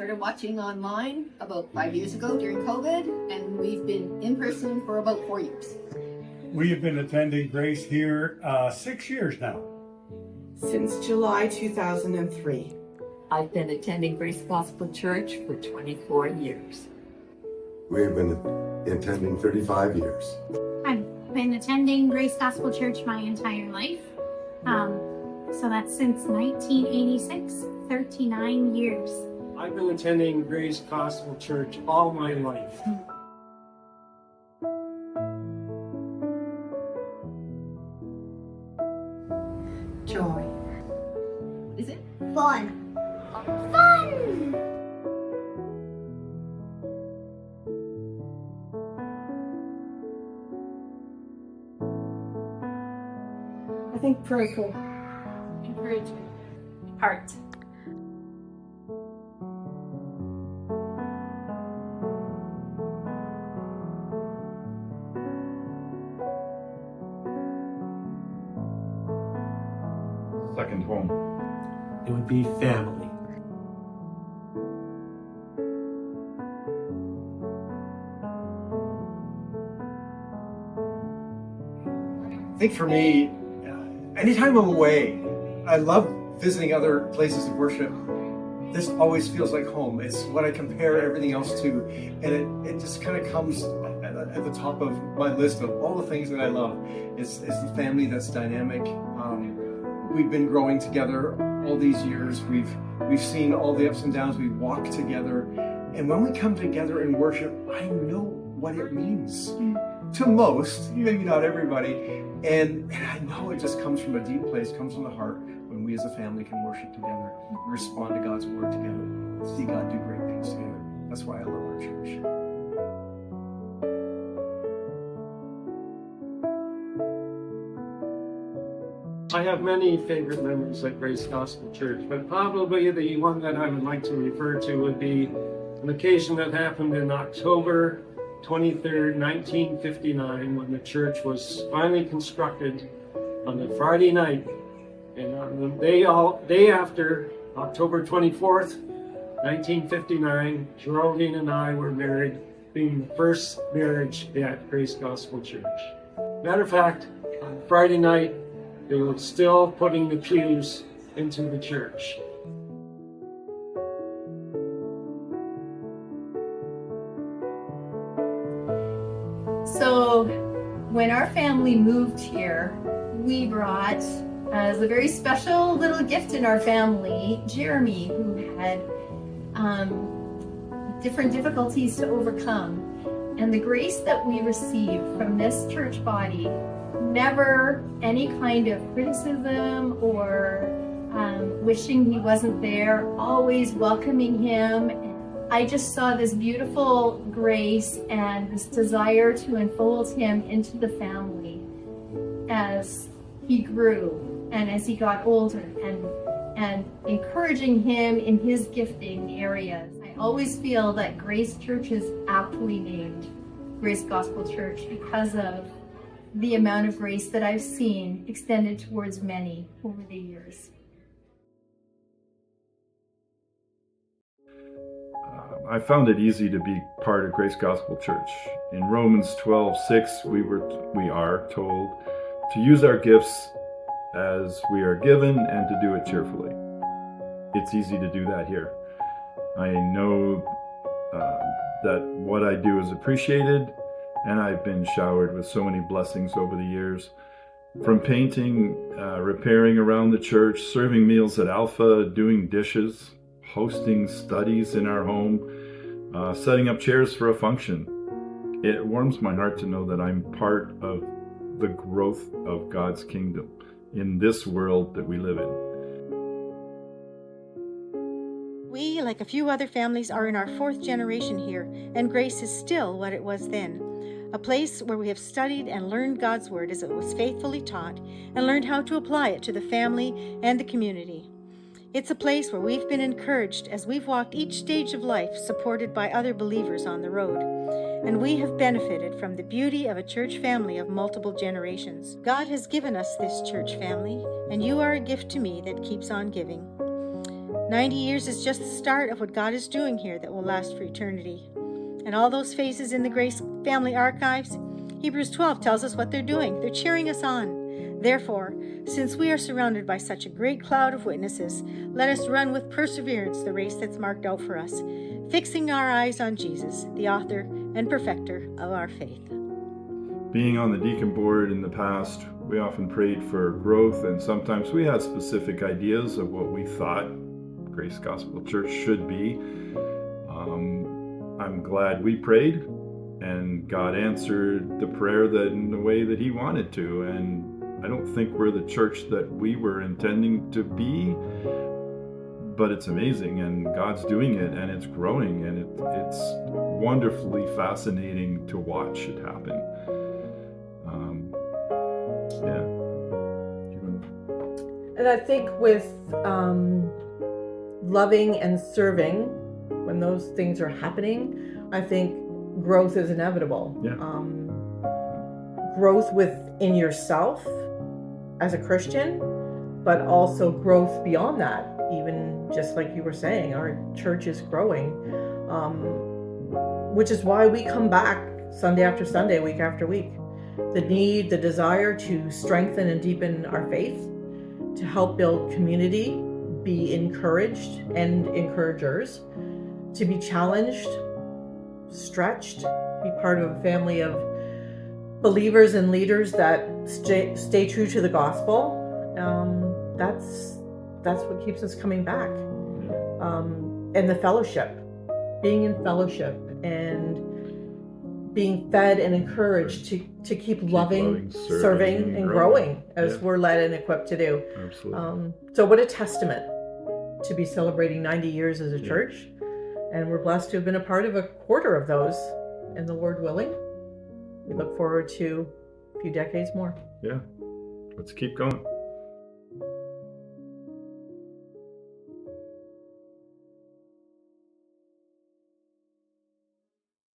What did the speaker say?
started watching online about 5 years ago during COVID, and we've been in person for about 4 years. We have been attending Grace here 6 years now. Since July 2003. I've been attending Grace Gospel Church for 24 years. We have been attending 35 years. I've been attending Grace Gospel Church my entire life. So that's since 1986, 39 years. I've been attending Grace Gospel Church all my life. Joy. Is it? Fun. Fun! I think prayerful. Encouragement. Heart. Second home. It would be family. I think for me, anytime I'm away, I love visiting other places of worship. This always feels like home. It's what I compare everything else to, and it just kind of comes at the top of my list of all the things that I love. It's the family that's dynamic. We've been growing together all these years. We've seen all the ups and downs. We walk together, and when we come together in worship, I know what it means to most, maybe not everybody, and I know it just comes from a deep place, comes from the heart. When we as a family can worship together, respond to God's word together, see God do great things together. That's why I love our church. I have many favorite memories at Grace Gospel Church, but probably the one that I would like to refer to would be an occasion that happened in October 23rd, 1959, when the church was finally constructed on the Friday night. And on the day after, October 24th, 1959, Geraldine and I were married, being the first marriage at Grace Gospel Church. Matter of fact, on Friday night, they were still putting the pews into the church. So when our family moved here, we brought, as a very special little gift in our family, Jeremy, who had different difficulties to overcome. And the grace that we received from this church body, never any kind of criticism or wishing he wasn't there, always welcoming him. I just saw this beautiful grace and this desire to enfold him into the family as he grew and as he got older, and encouraging him in his gifting areas. I always feel that Grace Church is aptly named Grace Gospel Church because of the amount of grace that I've seen extended towards many over the years. I found it easy to be part of Grace Gospel Church. In Romans 12:6, we are told to use our gifts as we are given and to do it cheerfully. It's easy to do that here. I know that what I do is appreciated, and I've been showered with so many blessings over the years. From painting, repairing around the church, serving meals at Alpha, doing dishes, hosting studies in our home, setting up chairs for a function. It warms my heart to know that I'm part of the growth of God's kingdom in this world that we live in. We, like a few other families, are in our 4th generation here, and Grace is still what it was then. A place where we have studied and learned God's Word as it was faithfully taught, and learned how to apply it to the family and the community. It's a place where we've been encouraged as we've walked each stage of life supported by other believers on the road. And we have benefited from the beauty of a church family of multiple generations. God has given us this church family, and you are a gift to me that keeps on giving. 90 years is just the start of what God is doing here that will last for eternity. And all those faces in the Grace Family Archives, Hebrews 12 tells us what they're doing. They're cheering us on. Therefore, since we are surrounded by such a great cloud of witnesses, let us run with perseverance the race that's marked out for us, fixing our eyes on Jesus, the author and perfecter of our faith. Being on the deacon board in the past, we often prayed for growth, and sometimes we had specific ideas of what we thought Grace Gospel Church should be. I'm glad we prayed, and God answered the prayer that in the way that He wanted to. And I don't think we're the church that we were intending to be, but it's amazing, and God's doing it, and it's growing, and it's wonderfully fascinating to watch it happen. And I think with loving and serving, when those things are happening, I think growth is inevitable. Yeah. Growth within yourself as a Christian, but also growth beyond that. Even just like you were saying, our church is growing, which is why we come back Sunday after Sunday, week after week. The need, the desire to strengthen and deepen our faith, to help build community, be encouraged and encouragers, to be challenged, stretched, be part of a family of believers and leaders that stay true to the gospel. That's what keeps us coming back. And the fellowship, being in fellowship and being fed and encouraged to keep loving, serving, and growing as we're led and equipped to do. Absolutely. So what a testament to be celebrating 90 years as a church. And we're blessed to have been a part of a quarter of those, and the Lord willing, we look forward to a few decades more. Yeah, let's keep going.